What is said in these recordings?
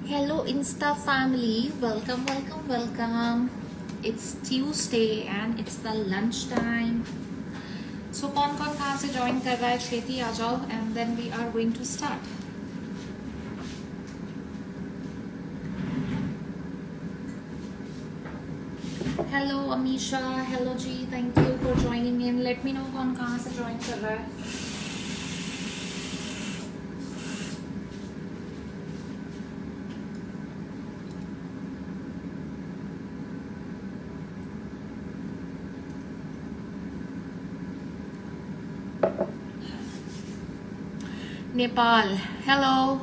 Hello, Insta family. Welcome, welcome, welcome. It's Tuesday and it's the lunch time. So, कौन कौन कहाँ से join कर रहा है? छेती आ जाओ and then we are going to start. Hello, Amisha. Hello, G. Thank you for joining in. Let me know कौन कहाँ से join कर रहा है. Nepal. Hello.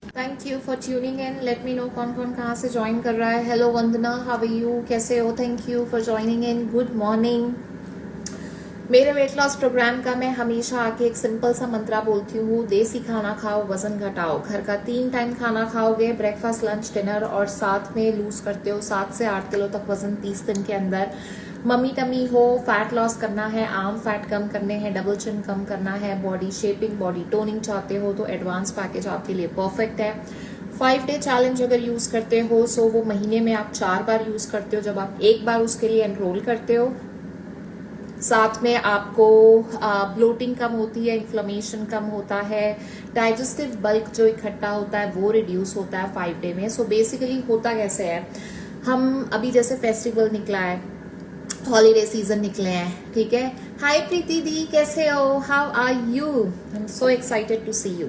Thank you for tuning in. Let me know कौन कौन कहाँ से join कर रहा है. Hello Vandana, how are you? कैसे हो? Thank you for joining in. Good morning. मेरे वेट लॉस प्रोग्राम का मैं हमेशा आके एक सिंपल सा मंत्रा बोलती हूँ, देसी खाना खाओ, वजन घटाओ. घर का 3 टाइम खाना खाओगे, ब्रेकफास्ट, लंच, डिनर, और साथ में लूज करते हो 7 से 8 किलो तक वजन 30 दिन के अंदर. मम्मी टमी हो, फैट लॉस करना है, आर्म फैट कम करने हैं, डबल चिन कम करना है, बॉडी शेपिंग, बॉडी टोनिंग चाहते हो तो एडवांस पैकेज आपके लिए परफेक्ट है. 5 डे चैलेंज अगर यूज करते हो सो वो महीने में आप 4 बार यूज करते हो जब आप एक बार उसके लिए एनरोल करते हो. साथ में आपको ब्लोटिंग कम होती है, इन्फ्लेमेशन कम होता है, डाइजेस्टिव बल्क जो इकट्ठा होता है वो रिड्यूस होता है 5 डे में. सो बेसिकली होता कैसे है, हम अभी जैसे फेस्टिवल निकला है, हॉलीडे सीजन निकले हैं, ठीक है. हाय प्रीति दी, कैसे हो? How are you? I am so excited to see you.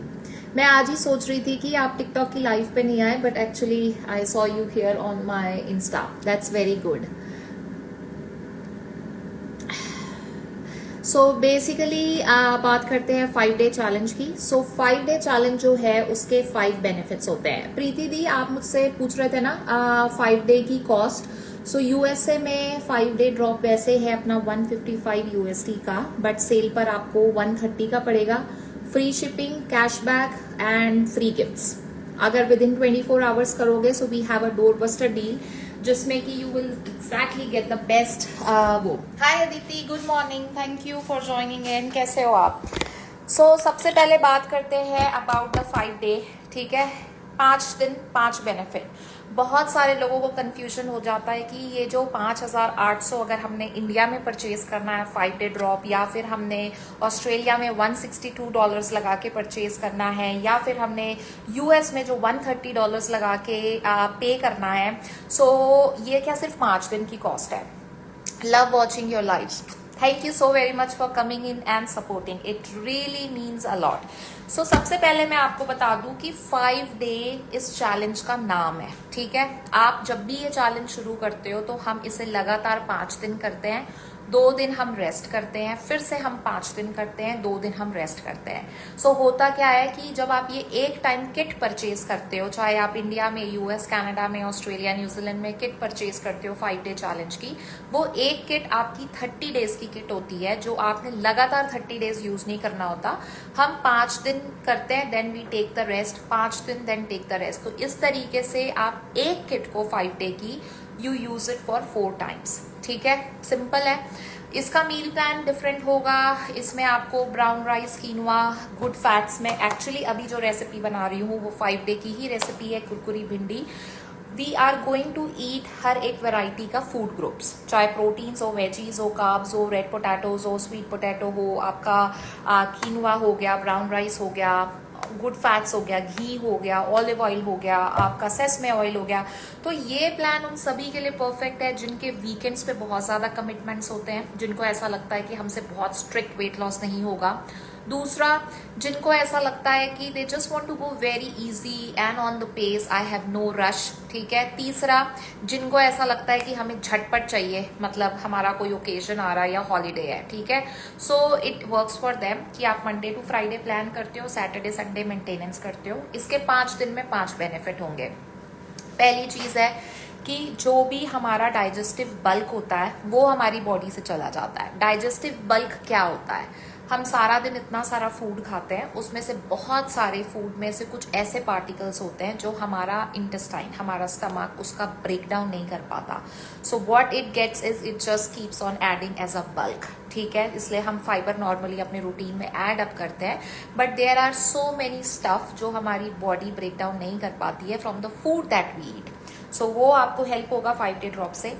मैं आज ही सोच रही थी कि आप टिकटॉक की लाइव पे नहीं आए, but actually I saw you here on my Insta. That's very good. So basically बात करते हैं 5 डे चैलेंज की. सो 5 डे चैलेंज जो है उसके 5 बेनिफिट्स होते हैं. प्रीति दी, आप मुझसे पूछ रहे थे ना 5 डे की कॉस्ट. सो यूएसए में 5 डे ड्रॉप वैसे है अपना 155 यूएसडी का, बट सेल पर आपको 130 का पड़ेगा. Free shipping, cashback and free gifts अगर विद इन 24 आवर्स करोगे. So we have a door buster deal जिसमें कि you will exactly get the best. वो hi Aditi, good morning, thank you for joining in. कैसे हो आप? सो सबसे पहले बात करते हैं अबाउट द 5 डे. ठीक है, 5 दिन 5 बेनिफिट. बहुत सारे लोगों को कंफ्यूजन हो जाता है कि ये जो 5,800 अगर हमने इंडिया में परचेज करना है 5 डे ड्रॉप, या फिर हमने ऑस्ट्रेलिया में $162 लगा के परचेज करना है, या फिर हमने यूएस में जो $130 लगा के पे करना है. सो ये क्या सिर्फ 5 दिन की कॉस्ट है? Love watching your life. Thank you so very much for coming in and supporting. It really means a lot. So सबसे पहले मैं आपको बता दूं कि 5 डे इस चैलेंज का नाम है. ठीक है, आप जब भी ये चैलेंज शुरू करते हो तो हम इसे लगातार 5 दिन करते हैं. 2 दिन हम रेस्ट करते हैं, फिर से हम 5 दिन करते हैं, 2 दिन हम रेस्ट करते हैं. सो होता क्या है कि जब आप ये एक टाइम किट परचेज करते हो, चाहे आप इंडिया में, यूएस, कनाडा में, ऑस्ट्रेलिया, न्यूजीलैंड में किट परचेज करते हो 5 डे चैलेंज की, वो एक किट आपकी 30 डेज की किट होती है जो आपने लगातार 30 डेज यूज नहीं करना होता. हम 5 दिन करते हैं, then we take the rest, 5 दिन देन टेक द रेस्ट. तो इस तरीके से आप एक किट को 5 डे की you use it for 4 times. ठीक है, सिंपल है. इसका मील प्लान डिफरेंट होगा. इसमें आपको ब्राउन राइस, कीनवा, गुड फैट्स में, एक्चुअली अभी जो रेसिपी बना रही हूँ वो 5 डे की ही रेसिपी है, कुरकुरी भिंडी. We are going to eat हर एक वैरायटी का फूड ग्रुप्स, चाहे प्रोटीन्स हो, वेजीज हो, कार्ब्स हो, रेड पोटैटोज हो, स्वीट पोटैटो हो, आपका कीनवा हो गया, ब्राउन राइस हो गया, गुड फैट्स हो गया, घी हो गया, ऑलिव ऑयल हो गया, आपका सेसमे ऑयल हो गया. तो ये प्लान उन सभी के लिए परफेक्ट है जिनके वीकेंड्स पे बहुत ज़्यादा कमिटमेंट्स होते हैं, जिनको ऐसा लगता है कि हमसे बहुत स्ट्रिक्ट वेट लॉस नहीं होगा. दूसरा, जिनको ऐसा लगता है कि they just want to go very easy and on the pace, I have no rush. ठीक है. तीसरा, जिनको ऐसा लगता है कि हमें झटपट चाहिए, मतलब हमारा कोई ओकेजन आ रहा है या हॉलीडे है. ठीक है. So it works for them कि आप मंडे टू फ्राइडे प्लान करते हो, सैटरडे संडे मेंटेनेंस करते हो. इसके 5 दिन में 5 बेनिफिट होंगे. पहली चीज है कि जो भी हमारा डाइजेस्टिव बल्क होता है वो हमारी बॉडी से चला जाता है. डाइजेस्टिव बल्क क्या होता है? हम सारा दिन इतना सारा फूड खाते हैं, उसमें से बहुत सारे फूड में से कुछ ऐसे पार्टिकल्स होते हैं जो हमारा इंटेस्टाइन, हमारा स्टमक उसका ब्रेक डाउन नहीं कर पाता. So what it gets is it just keeps on adding as a bulk. ठीक है, इसलिए हम फाइबर नॉर्मली अपने रूटीन में ऐड अप करते हैं, but there are so many stuff जो हमारी बॉडी ब्रेक डाउन नहीं कर पाती है from the food that we eat. So वो आपको हेल्प होगा 5-day ड्रॉप से.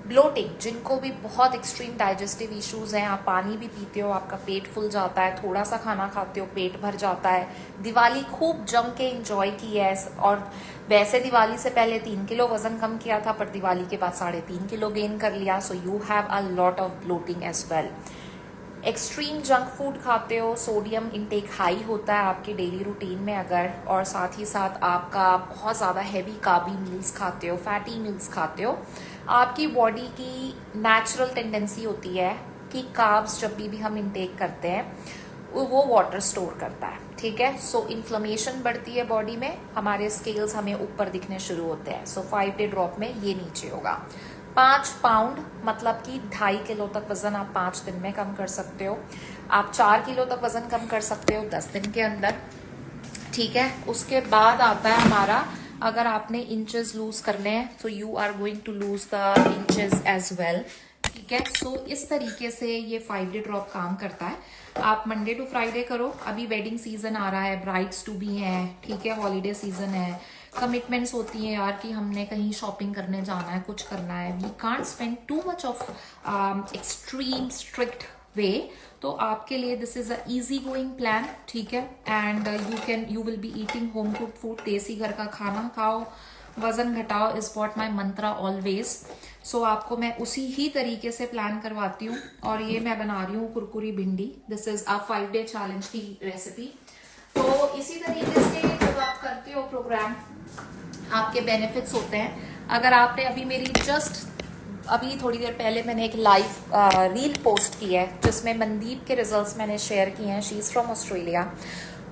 ब्लोटिंग, जिनको भी बहुत एक्सट्रीम डाइजेस्टिव इश्यूज हैं, आप पानी भी पीते हो, आपका पेट फुल जाता है, थोड़ा सा खाना खाते हो पेट भर जाता है. दिवाली खूब जम के एंजॉय की है, और वैसे दिवाली से पहले 3 किलो वजन कम किया था, पर दिवाली के बाद 3.5 किलो गेन कर लिया. So you have a lot of bloating as well. Extreme junk food खाते हो, सोडियम इनटेक हाई होता है आपके डेली रूटीन में अगर, और साथ ही साथ आपका बहुत ज़्यादा हैवी कार्बी मील्स खाते हो, फैटी मील्स खाते हो, आपकी बॉडी की नेचुरल टेंडेंसी होती है कि कार्ब्स जब भी हम इनटेक करते हैं वो वाटर स्टोर करता है. ठीक है, सो इन्फ्लेमेशन बढ़ती है बॉडी में, हमारे स्केल्स हमें ऊपर दिखने शुरू होते हैं. सो 5-day ड्रॉप में ये नीचे होगा. 5 पाउंड मतलब कि 2.5 किलो तक वजन आप 5 दिन में कम कर सकते हो. आप 4 किलो तक वजन कम कर सकते हो 10 दिन के अंदर. ठीक है, उसके बाद आता है हमारा, अगर आपने इंचेस लूज करने हैं तो you are going to lose the inches as well. ठीक है, सो इस तरीके से ये 5-day ड्रॉप काम करता है. आप मंडे टू फ्राइडे करो. अभी वेडिंग सीजन आ रहा है, ब्राइड्स टू भी हैं, ठीक है, हॉलीडे सीजन है, कमिटमेंट्स होती हैं यार कि हमने कहीं शॉपिंग करने जाना है, कुछ करना है. We can't spend too much of extreme strict way. तो आपके लिए this is a easy going plan. ठीक है, and you will be eating home cooked food. Desi घर का खाना खाओ, वजन घटाओ is what my mantra always. So आपको मैं उसी ही तरीके से प्लान करवाती हूँ. और ये मैं बना रही हूँ कुरकुरी भिंडी. This is a 5-day challenge की रेसिपी. तो इसी तरीके से जब आप करते हो प्रोग्राम, आपके बेनिफिट्स होते हैं. अगर आपने अभी मेरी अभी थोड़ी देर पहले मैंने एक लाइव रील पोस्ट की है जिसमें मनदीप के रिजल्ट्स मैंने शेयर किए हैं. She is from Australia.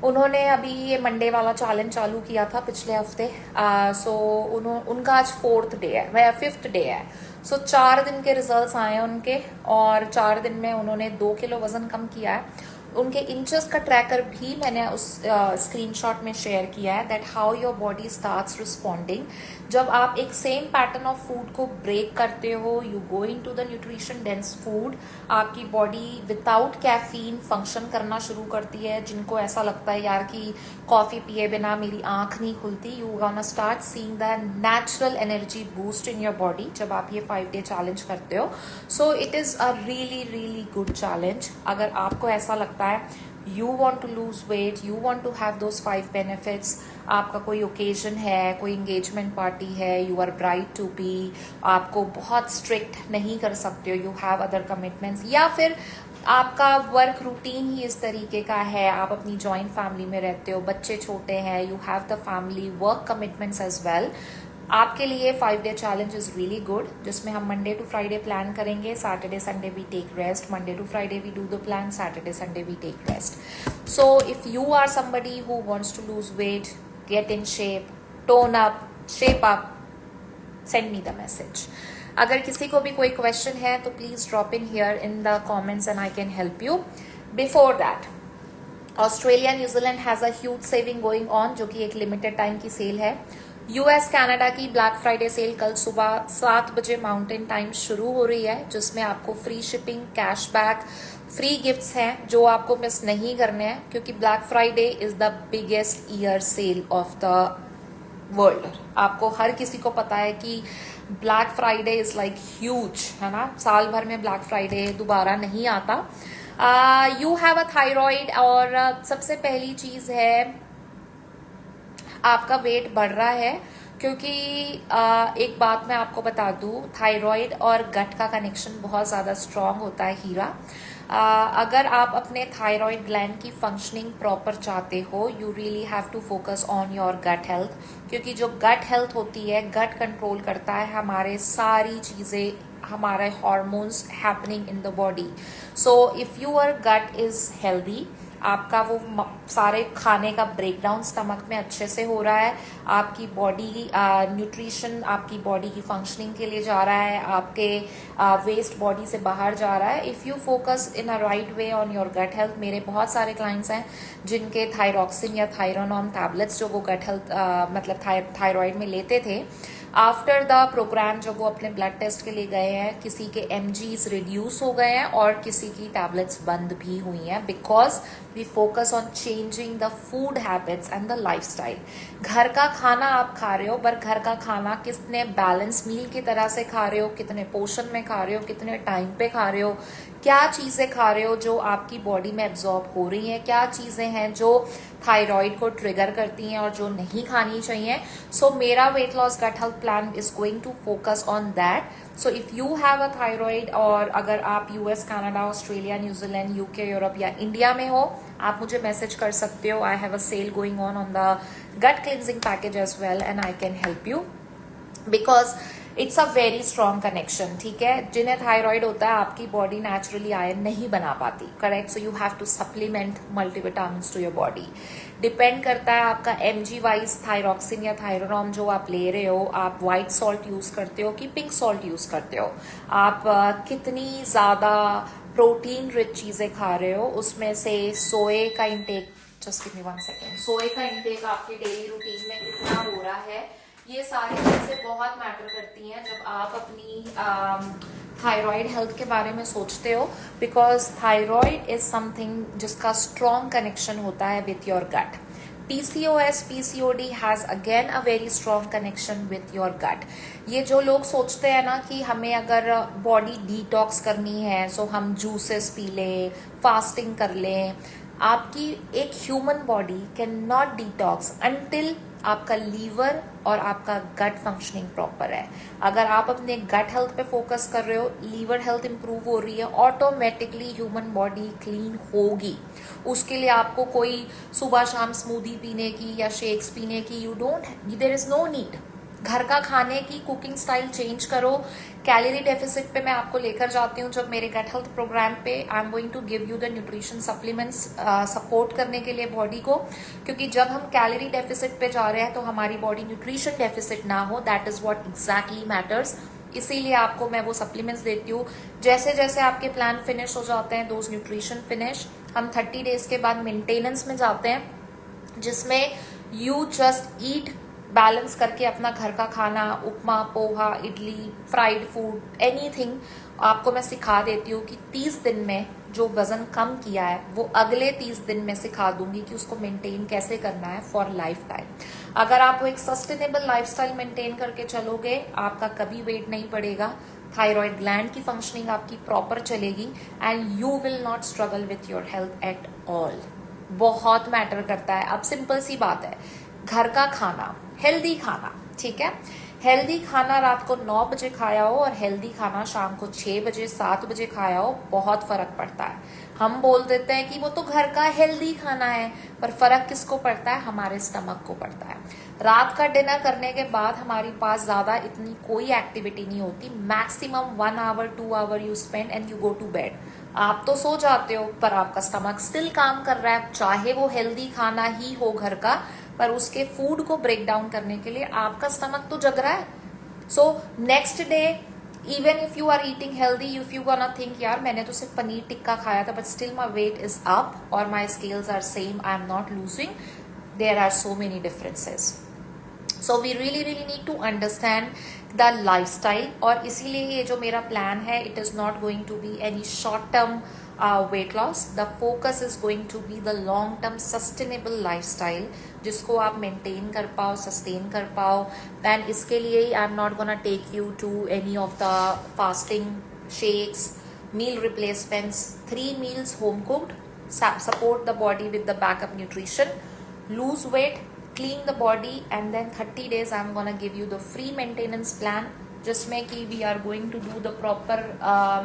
उन्होंने अभी ये मंडे वाला चैलेंज चालू किया था पिछले हफ्ते. सो उनका आज 4th डे है, वह 5th डे है. सो 4 दिन के रिजल्ट्स आए हैं उनके, और 4 दिन में उन्होंने 2 किलो वजन कम किया है. उनके इंचेस का ट्रैकर भी मैंने उस स्क्रीनशॉट में शेयर किया है, that how your body starts responding. जब आप एक सेम पैटर्न ऑफ फूड को ब्रेक करते हो, you go into the nutrition dense food, आपकी बॉडी विदाउट कैफीन फंक्शन करना शुरू करती है. जिनको ऐसा लगता है यार कि कॉफी पिए बिना मेरी आंख नहीं खुलती, you gonna start seeing the natural energy boost in your body जब आप ये 5-day चैलेंज करते हो. So it is a really really good challenge. अगर आपको ऐसा लगता है you want to lose weight, you want to have those 5 benefits, आपका कोई ओकेजन है, कोई एंगेजमेंट पार्टी है, you are bride to be, आपको बहुत स्ट्रिक्ट नहीं कर सकते हो, you have other commitments, या फिर आपका वर्क रूटीन ही इस तरीके का है, आप अपनी जॉइंट फैमिली में रहते हो, बच्चे छोटे हैं, you have the family work commitments as well, आपके लिए 5-day challenge is really good. जिसमें हम मंडे टू फ्राइडे प्लान करेंगे, Saturday Sunday we take rest, Monday to Friday we do the plan, Saturday Sunday we take rest. So if you are somebody who wants to lose weight, get in shape, tone up, shape up, send me the message. अगर किसी को भी कोई question है तो please drop in here in the comments and I can help you. Before that, Australia New Zealand has a huge saving going on, जो कि एक लिमिटेड टाइम की सेल है. यूएस कनाडा की ब्लैक फ्राइडे सेल कल सुबह 7 बजे माउंटेन टाइम शुरू हो रही है, जिसमें आपको free shipping, cashback, free gifts हैं जो आपको मिस नहीं करने हैं, क्योंकि black Friday is the biggest year cell of the world. आपको हर किसी को पता है कि black Friday is like huge, है ना. साल भर में ब्लैक फ्राइडे दोबारा नहीं आता. यू हैव अ थायराइड, और सबसे पहली चीज है आपका वेट बढ़ रहा है, क्योंकि एक बात मैं आपको बता दूं, थायराइड और गट का कनेक्शन बहुत ज़्यादा स्ट्रांग होता है हीरा. अगर आप अपने थायराइड ग्लैंड की फंक्शनिंग प्रॉपर चाहते हो, you really have to focus on your gut health, क्योंकि जो गट हेल्थ होती है, गट कंट्रोल करता है हमारे सारी चीज़ें, हमारे hormones happening in the body. So if your gut is healthy, आपका वो सारे खाने का ब्रेकडाउन स्टमक में अच्छे से हो रहा है, आपकी बॉडी न्यूट्रिशन आपकी बॉडी की फंक्शनिंग के लिए जा रहा है, आपके वेस्ट बॉडी से बाहर जा रहा है। If you focus in a right way on your gut health, मेरे बहुत सारे क्लाइंट्स हैं जिनके थायरॉक्सिन या थायरोनॉन टैबलेट्स जो वो गट हेल्थ मतलब थायराइड में लेते थे, आफ्टर द प्रोग्राम जब वो अपने ब्लड टेस्ट के लिए गए हैं, किसी के mgs रिड्यूस हो गए हैं और किसी की टैबलेट्स बंद भी हुई हैं, because we focus on changing the food habits and the lifestyle. घर का खाना आप खा रहे हो, पर घर का खाना कितने बैलेंस मील की तरह से खा रहे हो, कितने पोर्शन में खा रहे हो, कितने टाइम पे खा रहे हो, क्या चीजें खा रहे हो जो आपकी बॉडी में एब्जॉर्ब हो रही हैं, क्या चीजें हैं जो थायराइड को ट्रिगर करती हैं और जो नहीं खानी चाहिए। सो मेरा weight loss gut health plan is going to focus on that. So if you have a thyroid, और अगर आप US, Canada, Australia, New Zealand, UK, Europe या इंडिया में हो, आप मुझे मैसेज कर सकते हो। I have a sale going on the gut cleansing package as well and I can help you, because it's a very strong connection. ठीक है, जिन्हें थायराइड होता है आपकी बॉडी नेचुरली आयरन नहीं बना पाती, correct. So you have to supplement multivitamins to your body. Depend करता है आपका mg वाइज थायरॉक्सिन या थायरोनॉम जो आप ले रहे हो, आप व्हाइट सॉल्ट यूज करते हो कि पिंक सॉल्ट यूज करते हो, आप कितनी ज्यादा प्रोटीन रिच चीजें खा रहे हो, उसमें से सोए का intake, just give me 1 second, सोए का इंटेक आपके डेली रूटीन में कितना हो रहा है, ये सारी चीजें बहुत मैटर करती हैं जब आप अपनी थायराइड हेल्थ के बारे में सोचते हो, बिकॉज थायराइड इज समथिंग जिसका स्ट्रॉन्ग कनेक्शन होता है with your gut. PCOS, PCOD has again a very strong connection with your gut. ये जो लोग सोचते हैं ना कि हमें अगर बॉडी डिटॉक्स करनी है सो हम जूसेस पी लें, फास्टिंग कर लें, आपकी एक human body can not detox until आपका लीवर और आपका गट फंक्शनिंग प्रॉपर है। अगर आप अपने गट हेल्थ पे फोकस कर रहे हो, लीवर हेल्थ इंप्रूव हो रही है, ऑटोमेटिकली ह्यूमन बॉडी क्लीन होगी। उसके लिए आपको कोई सुबह शाम स्मूदी पीने की या शेक्स पीने की देयर इज नो नीड। घर का खाने की कुकिंग स्टाइल चेंज करो। कैलोरी डेफिसिट पे मैं आपको लेकर जाती हूँ जब मेरे गट हेल्थ प्रोग्राम पे। I am going to give you the nutrition supplements support करने के लिए बॉडी को, क्योंकि जब हम कैलोरी डेफिसिट पे जा रहे हैं तो हमारी बॉडी न्यूट्रिशन डेफिसिट ना हो, that is what exactly matters. इसीलिए आपको मैं वो सप्लीमेंट्स देती हूँ। जैसे जैसे आपके प्लान फिनिश हो जाते हैं, दोज न्यूट्रिशन फिनिश, हम 30 डेज के बाद मेंटेनेंस में जाते हैं, जिसमें यू जस्ट ईट बैलेंस करके अपना घर का खाना, upma, poha, idli, fried food, anything आपको मैं सिखा देती हूँ कि 30 दिन में जो वजन कम किया है वो अगले 30 दिन में सिखा दूंगी कि उसको मेंटेन कैसे करना है फॉर लाइफ टाइम। अगर आप वो एक सस्टेनेबल लाइफस्टाइल मेंटेन करके चलोगे, आपका कभी वेट नहीं बढ़ेगा, थायराइड ग्लैंड की फंक्शनिंग आपकी प्रॉपर चलेगी and you will not struggle with your health at all. बहुत मैटर करता है। अब सिंपल सी बात है, घर का खाना, हेल्दी खाना, ठीक है, हेल्दी खाना रात को 9 बजे खाया हो और हेल्दी खाना शाम को 6 बजे 7 बजे खाया हो, बहुत फर्क पड़ता है। हम बोल देते हैं कि वो तो घर का हेल्दी खाना है, पर फर्क किसको पड़ता है? हमारे स्टमक को पड़ता है। रात का डिनर करने के बाद हमारे पास ज्यादा इतनी कोई एक्टिविटी नहीं होती। Maximum 1 hour 2 hour you spend and you go to bed. आप तो सो जाते हो पर आपका स्टमक स्टिल काम कर रहा है, चाहे वो हेल्दी खाना ही हो घर का, पर उसके फूड को ब्रेक डाउन करने के लिए आपका स्टमक तो जग रहा है। So next day even if you are eating healthy, if you gonna think यार मैंने तो सिर्फ पनीर टिक्का खाया था but still my weight is up और my scales are same, I am not losing, there are so many differences. So we really need to understand the lifestyle. और इसीलिए ये जो मेरा प्लान है, it is not going to be any short term weight loss. The focus is going to be the long term sustainable lifestyle जिसको आप maintain कर पाओ, sustain कर पाओ। and इसके लिए I'm not gonna take you to any of the fasting shakes, meal replacements, 3 meals home cooked, support the body with the backup nutrition, lose weight, clean the body, and then 30 days I'm gonna give you the free maintenance plan जिसमें कि we are going to do the proper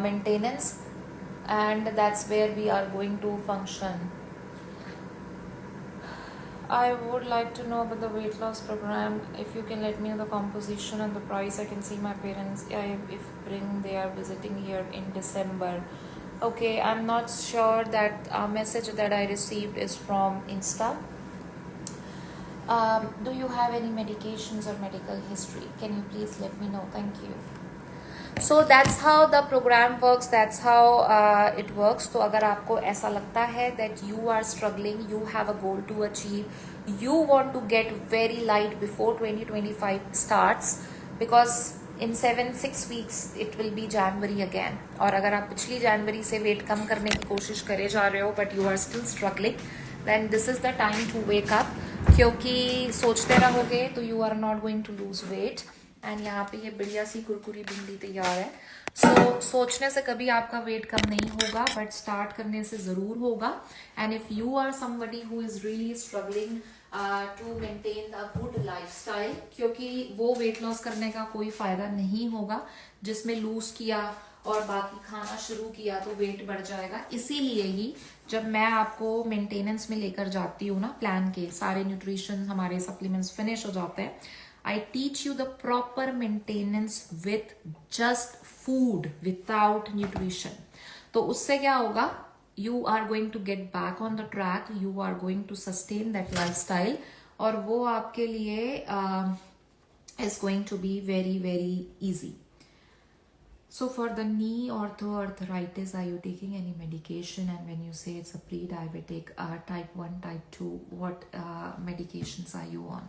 maintenance, and that's where we are going to function. I would like to know about the weight loss program. If you can let me know the composition and the price, I can see my parents. If they are visiting here in December. Okay, I'm not sure that a message that I received is from Insta. Do you have any medications or medical history? Can you please let me know? Thank you. So that's how the program works. That's how it works. तो अगर आपको ऐसा लगता है that you are struggling, you have a goal to achieve, you want to get very light before 2025 starts, because in 6 weeks it will be January again. और अगर आप पिछली जनवरी से वेट कम करने की कोशिश करे जा रहे हो but you are still struggling, then this is the time to wake up. क्योंकि सोचते रहोगे तो you are not going to lose weight. And यहाँ पे ये बढ़िया सी कुरकुरी भिंडी तैयार है. सोचने से कभी आपका वेट कम नहीं होगा, बट स्टार्ट करने से जरूर होगा. And if you are somebody who is really struggling to maintain a good lifestyle, क्योंकि वो वेट लॉस करने का कोई फायदा नहीं होगा जिसमें लूज किया और बाकी खाना शुरू किया तो वेट बढ़ जाएगा. इसीलिए ही जब मैं आपको मेंटेनेंस में लेकर जाती हूँ ना, प्लान के सारे न्यूट्रिशन हमारे सप्लीमेंट्स फिनिश हो जाते हैं, I teach you the proper maintenance with just food, without nutrition. तो उससे क्या होगा? You are going to get back on the track. You are going to sustain that lifestyle. और वो आपके लिए is going to be very, very easy. So for the knee arthritis, are you taking any medication? And when you say it's a pre-diabetic, type 1, type 2, what medications are you on?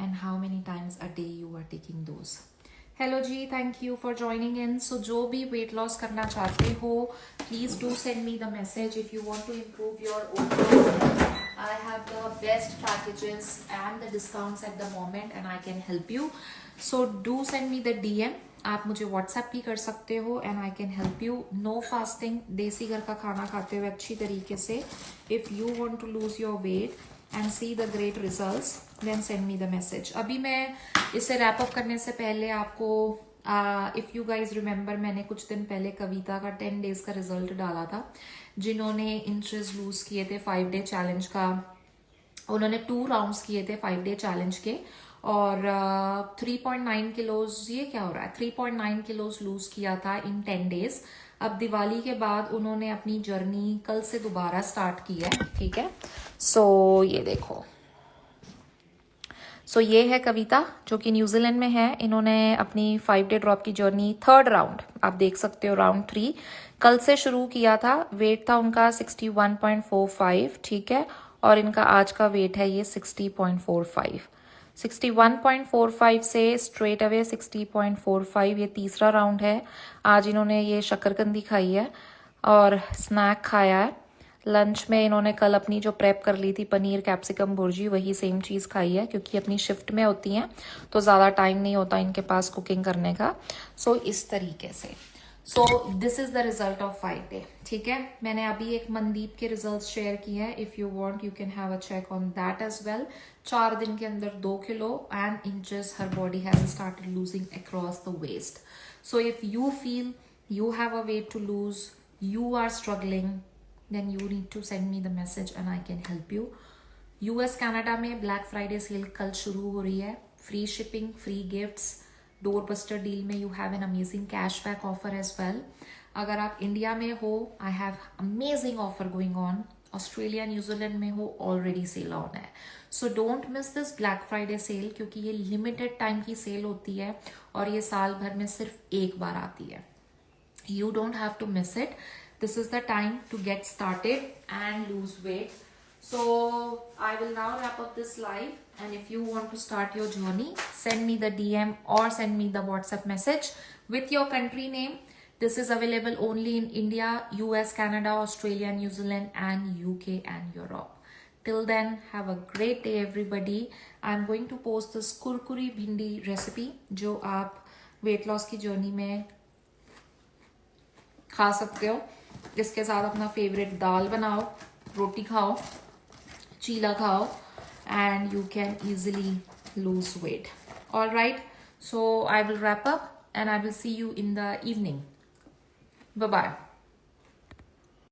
And how many times a day you are taking those? Hello ji, thank you for joining in. So जो भी weight loss करना चाहते हो, please do send me the message. If you want to improve your overall health, I have the best packages and the discounts at the moment, and I can help you. So do send me the DM. आप मुझे WhatsApp भी कर सकते हो and I can help you. No fasting, देसी घर का खाना खाते हुए अच्छी तरीके से. If you want to lose your weight and see the great results, then send me the message. अभी मैं इसे रैप अप करने से पहले आपको if you guys remember, मैंने कुछ दिन पहले कविता का 10 days का रिजल्ट डाला था. जिन्होंने इंचेस लूज किए थे 5 day चैलेंज का, उन्होंने 2 राउंड्स किए थे 5 day चैलेंज के, और 3.9 किलोज, ये क्या हो रहा है, 3.9 किलोज लूज किया था इन 10 days. अब दिवाली के बाद उन्होंने अपनी जर्नी कल से दोबारा स्टार्ट की है. ठीक है, सो ये देखो, सो ये है कविता जो कि न्यूजीलैंड में है. इन्होंने अपनी 5 day ड्रॉप की जर्नी 3rd राउंड, आप देख सकते हो, राउंड 3 कल से शुरू किया था. वेट था उनका 61.45. ठीक है, और इनका आज का वेट है ये 60.45. 61.45 से स्ट्रेट अवे 60.45, ये तीसरा राउंड है. आज इन्होंने ये शक्करकंदी खाई है और स्नैक खाया है. लंच में इन्होंने कल अपनी जो प्रेप कर ली थी पनीर कैप्सिकम भुर्जी, वही सेम चीज़ खाई है, क्योंकि अपनी शिफ्ट में होती हैं तो ज़्यादा टाइम नहीं होता इनके पास कुकिंग करने का. सो इस तरीके से, so this is the result of 5 day. ठीक है, मैंने अभी एक मनदीप के रिजल्ट शेयर किए हैं. If you want you can have a check on that as well. 4 दिन के अंदर 2 kilo and inches her body has started losing across the waist. So if you feel you have a weight to lose, you are struggling, then you need to send me the message and I can help you. US Canada में Black Friday sale कल शुरू हो रही है. Free shipping, free gifts, door buster deal में you have an amazing cashback offer as well. अगर आप India में हो, I have amazing offer going on. Australia New Zealand में हो, ऑलरेडी सेल ऑन है. So don't miss this Black Friday sale, क्योंकि ये लिमिटेड टाइम की सेल होती है और ये साल भर में सिर्फ एक बार आती है. You don't have to miss it. This is the time to get started and lose weight. So I will now wrap up this live, and if you want to start your journey, send me the DM or send me the WhatsApp message with your country name. This is available only in India, US, Canada, Australia, New Zealand and UK and Europe. Till then, have a great day everybody. I'm going to post this kurkuri bhindi recipe जो आप weight loss की journey में खा सकते हो. इसके साथ अपना फेवरेट दाल बनाओ, रोटी खाओ, चीला खाओ, and you can easily lose weight. All right, so I will wrap up and I will see you in the evening. Bye bye.